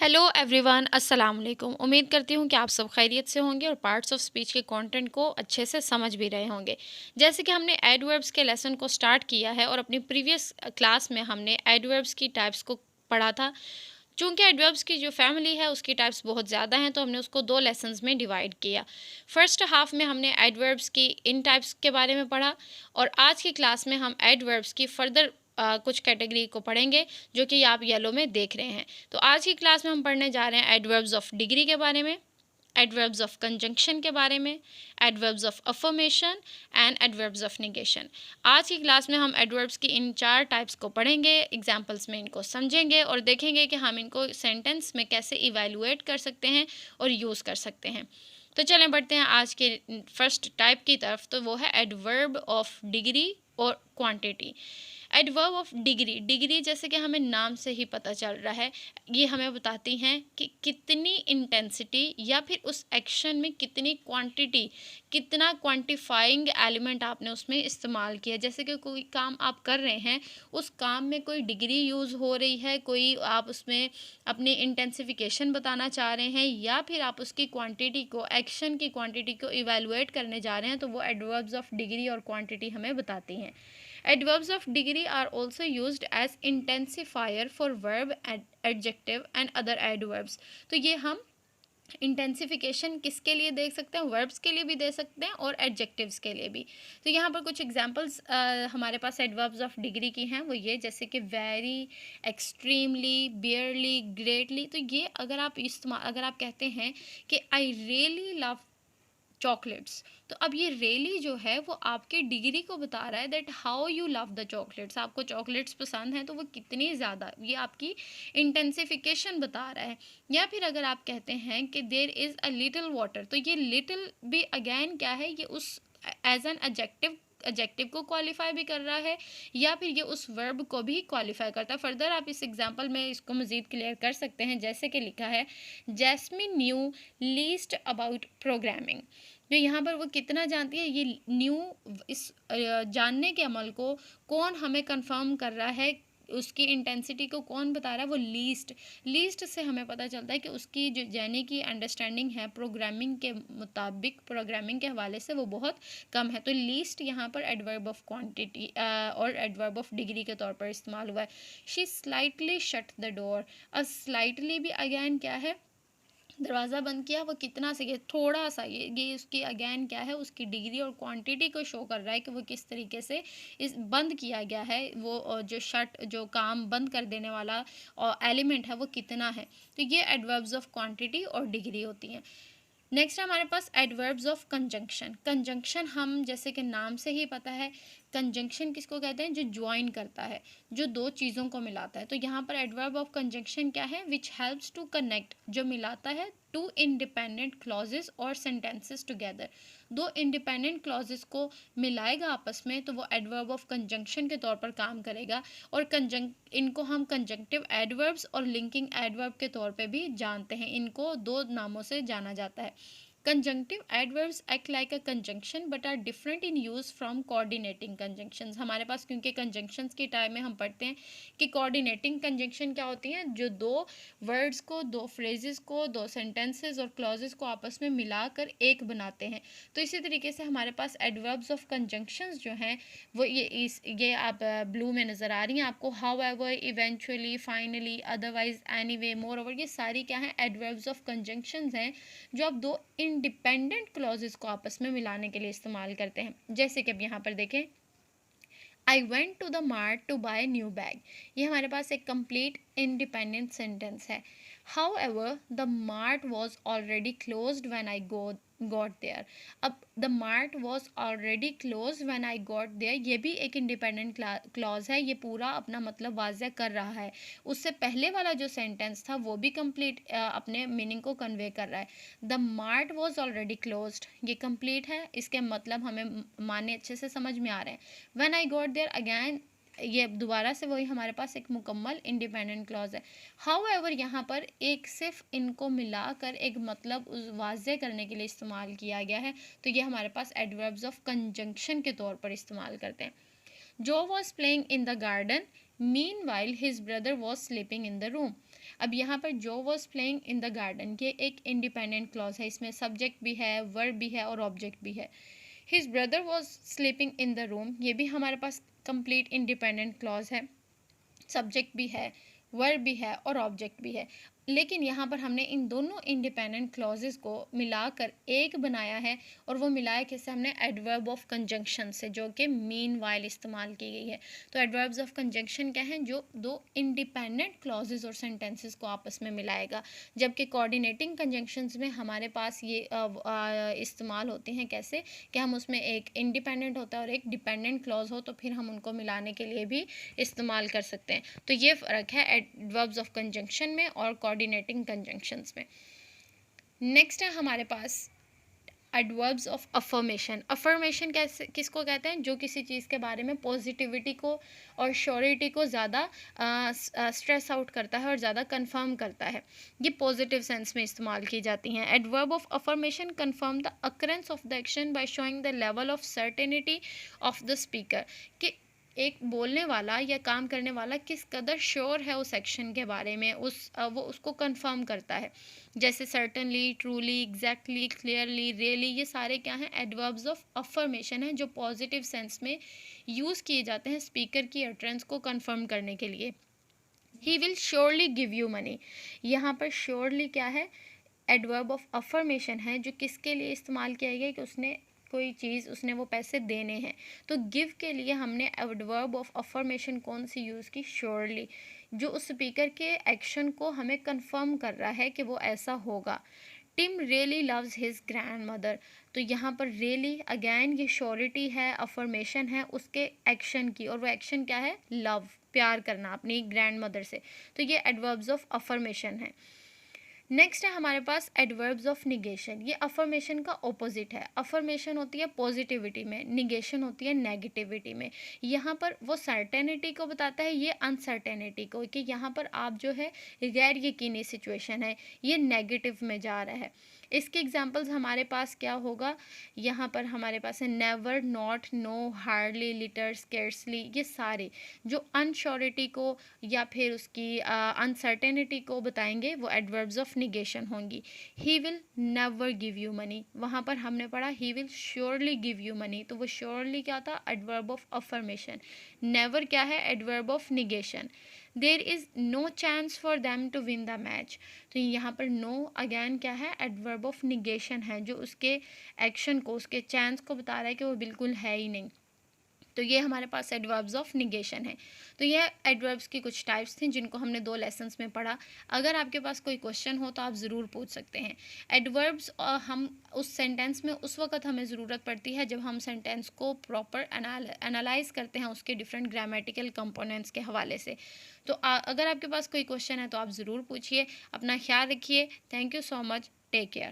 Hello everyone, अस्सलाम वालेकुम। उम्मीद करती हूँ कि आप सब खैरियत से होंगे और पार्ट्स ऑफ स्पीच के कंटेंट को अच्छे से समझ भी रहे होंगे। जैसे कि हमने एडवर्ब्स के लेसन को स्टार्ट किया है और अपनी प्रीवियस क्लास में हमने एडवर्ब्स की टाइप्स को पढ़ा था। चूँकि एडवर्ब्स की जो फैमिली है उसकी टाइप्स बहुत ज़्यादा हैं, तो हमने उसको दो लेसन्स में डिवाइड किया। फर्स्ट हाफ में हमने एडवर्ब्स की इन टाइप्स के बारे में पढ़ा और आज की क्लास में हम एडवर्ब्स की फर्दर कुछ कैटेगरी को पढ़ेंगे, जो कि आप येलो में देख रहे हैं। तो आज की क्लास में हम पढ़ने जा रहे हैं एडवर्ब्स ऑफ डिग्री के बारे में, एडवर्ब्स ऑफ कंजंक्शन के बारे में, adverbs of affirmation and adverbs of negation. आज की क्लास में हम एडवर्ब्स की इन चार टाइप्स को पढ़ेंगे, एग्जांपल्स में इनको समझेंगे और देखेंगे कि हम इनको सेंटेंस में कैसे इवैल्यूएट कर सकते हैं और यूज़ कर सकते हैं। तो चलें बढ़ते हैं आज के फर्स्ट टाइप की तरफ। तो वो है एडवर्ब ऑफ डिग्री और quantity. Adverb of degree, degree जैसे कि हमें नाम से ही पता चल रहा है, ये हमें बताती हैं कि कितनी इंटेंसिटी या फिर उस एक्शन में कितनी क्वांटिटी, कितना क्वांटिफाइंग एलिमेंट आपने उसमें इस्तेमाल किया। जैसे कि कोई काम आप कर रहे हैं, उस काम में कोई डिग्री यूज़ हो रही है, कोई आप उसमें अपनी इंटेंसिफिकेशन बताना चाह रहे हैं या फिर आप उसकी क्वांटिटी को, एक्शन की क्वांटिटी को इवैल्यूएट करने जा रहे हैं, तो वो एडवर्ब्स ऑफ डिग्री और क्वांटिटी हमें बताती हैं। Adverbs of degree are also used as intensifier for verb, adjective and other adverbs. तो ये हम इंटेंसिफिकेशन किसके लिए देख सकते हैं, वर्ब्स के लिए भी दे सकते हैं और एडजेक्टिव्स के लिए भी। तो यहाँ पर कुछ एग्जांपल्स हमारे पास एडवर्ब्स ऑफ डिग्री की हैं, वो ये जैसे कि वेरी, एक्सट्रीमली, बियरली, ग्रेटली। तो ये अगर आप कहते हैं कि आई रियली लव चॉकलेट्स, तो अब ये रियली जो है वो आपके डिग्री को बता रहा है that how you love the chocolates. आपको चॉकलेट्स पसंद हैं तो वो कितनी ज़्यादा, ये आपकी इंटेंसिफिकेशन बता रहा है। या फिर अगर आप कहते हैं कि there is a little water, तो ये लिटिल भी अगेन क्या है, ये उस एज एन एडजेक्टिव को क्वालिफाई भी कर रहा है या फिर ये उस वर्ब को भी क्वालिफाई करता है। फर्दर आप इस एग्जांपल में इसको मज़ीद क्लियर कर सकते हैं, जैसे कि लिखा है Jasmine knew least about programming. जो यहाँ पर वो कितना जानती है, ये न्यू, इस जानने के अमल को कौन हमें कंफर्म कर रहा है, उसकी इंटेंसिटी को कौन बता रहा है, वो लीस्ट से हमें पता चलता है कि उसकी जो जाने की अंडरस्टैंडिंग है प्रोग्रामिंग के मुताबिक, प्रोग्रामिंग के हवाले से वो बहुत कम है। तो लीस्ट यहाँ पर एडवर्ब ऑफ क्वांटिटी और एडवर्ब ऑफ डिग्री के तौर पर इस्तेमाल हुआ है। She slightly shut the door, और स्लाइटली भी अगेन क्या है, दरवाज़ा बंद किया, वो कितना से, ये थोड़ा सा, ये उसकी अगेन क्या है, उसकी डिग्री और क्वांटिटी को शो कर रहा है कि वो किस तरीके से इस बंद किया गया है, वो जो शट, जो काम बंद कर देने वाला एलिमेंट है वो कितना है। तो ये एडवर्ब्स ऑफ क्वांटिटी और डिग्री होती हैं। नेक्स्ट हमारे पास एडवर्ब्स ऑफ कंजंक्शन। कंजंक्शन हम जैसे कि नाम से ही पता है, कंजंक्शन किसको कहते हैं, जो ज्वाइन करता है, जो दो चीज़ों को मिलाता है। तो यहाँ पर एडवर्ब ऑफ कंजंक्शन क्या है, विच हेल्प्स टू कनेक्ट, जो मिलाता है टू इंडिपेंडेंट क्लॉजेस और सेंटेंसेस टुगेदर। दो इंडिपेंडेंट क्लॉजेस को मिलाएगा आपस में, तो वो एडवर्ब ऑफ कंजंक्शन के तौर पर काम करेगा। और इनको हम कंजंक्टिव एडवर्ब्स और लिंकिंग एडवर्ब के तौर पे भी जानते हैं, इनको दो नामों से जाना जाता है। Conjunctive adverbs act like a conjunction but are different in use from coordinating conjunctions। हमारे पास क्योंकि conjunctions की टाइम में हम पढ़ते हैं कि coordinating conjunction क्या होती हैं, जो दो words को, दो phrases को, दो sentences और clauses को आपस में मिलाकर एक बनाते हैं। तो इसी तरीके से हमारे पास adverbs of conjunctions जो हैं वो ये आप ब्लू में नज़र आ रही हैं आपको, however, eventually, finally, otherwise, anyway, moreover, ये सारी क्या हैं, adverbs of conjunctions हैं जो आप दो इंडिपेंडेंट क्लॉजेस को आपस में मिलाने के लिए इस्तेमाल करते हैं। जैसे कि अब यहाँ पर देखें, I went to the mart to buy new bag, ये हमारे पास एक कंप्लीट इंडिपेंडेंट सेंटेंस है। However the mart was already closed when I got there. अब the mart was already close when I got there, ये भी एक independent clause है, ये पूरा अपना मतलब वाज़ह कर रहा है। उससे पहले वाला जो सेंटेंस था वो भी कंप्लीट अपने मीनिंग को कन्वे कर रहा है। The mart was already closed, ये कंप्लीट है, इसके मतलब हमें माने अच्छे से समझ में आ रहे हैं। When I got there again, ये दोबारा से वही हमारे पास एक मुकम्मल इंडिपेंडेंट क्लॉज है। हाउएवर यहाँ पर एक सिर्फ इनको मिलाकर एक मतलब उस वाज़े करने के लिए इस्तेमाल किया गया है, तो ये हमारे पास एडवर्ब्स ऑफ कंजंक्शन के तौर पर इस्तेमाल करते हैं। जो was playing in the garden mean while his brother was sleeping in the room. अब यहाँ पर जो was playing in the garden, ये एक इंडिपेंडेंट क्लॉज है, इसमें सब्जेक्ट भी है, वर्ब भी है और ऑब्जेक्ट भी है। His brother was sleeping in the room, ये भी हमारे पास कंप्लीट इंडिपेंडेंट क्लॉज है, सब्जेक्ट भी है, वर्ब भी है और ऑब्जेक्ट भी है। लेकिन यहाँ पर हमने इन दोनों इंडिपेंडेंट क्लॉजेस को मिलाकर एक बनाया है, और वो मिलाया किससे, हमने एडवर्ब ऑफ कंजंक्शन से, जो कि मीन वाइल इस्तेमाल की गई है। तो एडवर्ब्स ऑफ कंजंक्शन क्या हैं, जो दो इंडिपेंडेंट क्लॉजेस और सेंटेंसेस को आपस में मिलाएगा, जबकि कोऑर्डिनेटिंग कंजंक्शंस में हमारे पास ये इस्तेमाल होते हैं कैसे, कि हम उसमें एक इंडिपेंडेंट होता है और एक डिपेंडेंट क्लॉज हो, तो फिर हम उनको मिलाने के लिए भी इस्तेमाल कर सकते हैं। तो ये फ़र्क है एडवर्ब्स ऑफ कंजंक्शन में और कोऑर्डिनेटिंग कंजंक्शंस में। नेक्स्ट है हमारे पास एडवर्ब्स ऑफ अफर्मेशन। अफर्मेशन कैसे, किसको कहते हैं, जो किसी चीज़ के बारे में पॉजिटिविटी को और श्योरिटी को ज़्यादा स्ट्रेस आउट करता है और ज़्यादा कंफर्म करता है। ये पॉजिटिव सेंस में इस्तेमाल की जाती हैं। Adverb of affirmation confirm the occurrence of the action by showing the level of certainty of the speaker, कि एक बोलने वाला या काम करने वाला किस कदर श्योर है उस एक्शन के बारे में, वो उसको कंफर्म करता है। जैसे certainly, truly, exactly, clearly, really, ये सारे क्या हैं, एडवर्ब्स ऑफ अफर्मेशन हैं, जो पॉजिटिव सेंस में यूज़ किए जाते हैं स्पीकर की अटरेंस को कंफर्म करने के लिए। He will surely give you money, यहाँ पर श्योरली क्या है, एडवर्ब ऑफ अफर्मेशन है, जो किसके लिए इस्तेमाल किया गया, कि उसने कोई चीज़, उसने वो पैसे देने हैं। तो गिव के लिए हमने एडवर्ब ऑफ अफर्मेशन कौन सी यूज़ की, श्योरली, जो उस स्पीकर के एक्शन को हमें कंफर्म कर रहा है कि वो ऐसा होगा। Tim really loves his grandmother, तो यहाँ पर रियली अगैन ये श्योरिटी है, अफर्मेशन है उसके एक्शन की, और वो एक्शन क्या है, लव, प्यार करना अपनी ग्रैंड मदर से। तो ये एडवर्ब्स ऑफ अफर्मेशन है। नेक्स्ट है हमारे पास एडवर्ब्स ऑफ निगेशन। ये अफर्मेशन का ऑपोजिट है। अफर्मेशन होती है पॉजिटिविटी में, निगेशन होती है नेगेटिविटी में। यहाँ पर वो सर्टेनिटी को बताता है, ये अनसर्टेनिटी को, कि यहाँ पर आप जो है गैर यकीनी सिचुएशन है, ये नेगेटिव में जा रहा है। इसके एग्जांपल्स हमारे पास क्या होगा, यहाँ पर हमारे पास है never, not, no, hardly, little, scarcely, ये सारे जो अनश्योरिटी को या फिर उसकी अनसर्टेनिटी को बताएंगे, वो एडवर्ब्स ऑफ निगेशन होंगी। He will never give you money, वहाँ पर हमने पढ़ा he will surely give you money, तो वो श्योरली क्या था, एडवर्ब ऑफ अफर्मेशन। नेवर क्या है, adverb of negation. There is no chance for them to win the match, तो यहाँ पर नो अगैन क्या है, एडवर्ब ऑफ निगेशन है, जो उसके एक्शन को, उसके चांस को बता रहा है कि वो बिल्कुल है ही नहीं। तो ये हमारे पास एडवर्ब्स ऑफ निगेशन है। तो ये एडवर्ब्स की कुछ टाइप्स थी जिनको हमने 2 लेसन्स में पढ़ा। अगर आपके पास कोई क्वेश्चन हो तो आप ज़रूर पूछ सकते हैं। एडवर्ब्स हम उस सेंटेंस में उस वक्त हमें ज़रूरत पड़ती है जब हम सेंटेंस को प्रॉपर एनालाइज करते हैं उसके डिफरेंट ग्रामेटिकल कंपोनेंट्स के हवाले से। तो अगर आपके पास कोई क्वेश्चन है तो आप ज़रूर पूछिए। अपना ख्याल रखिए। Thank you so much. Take care.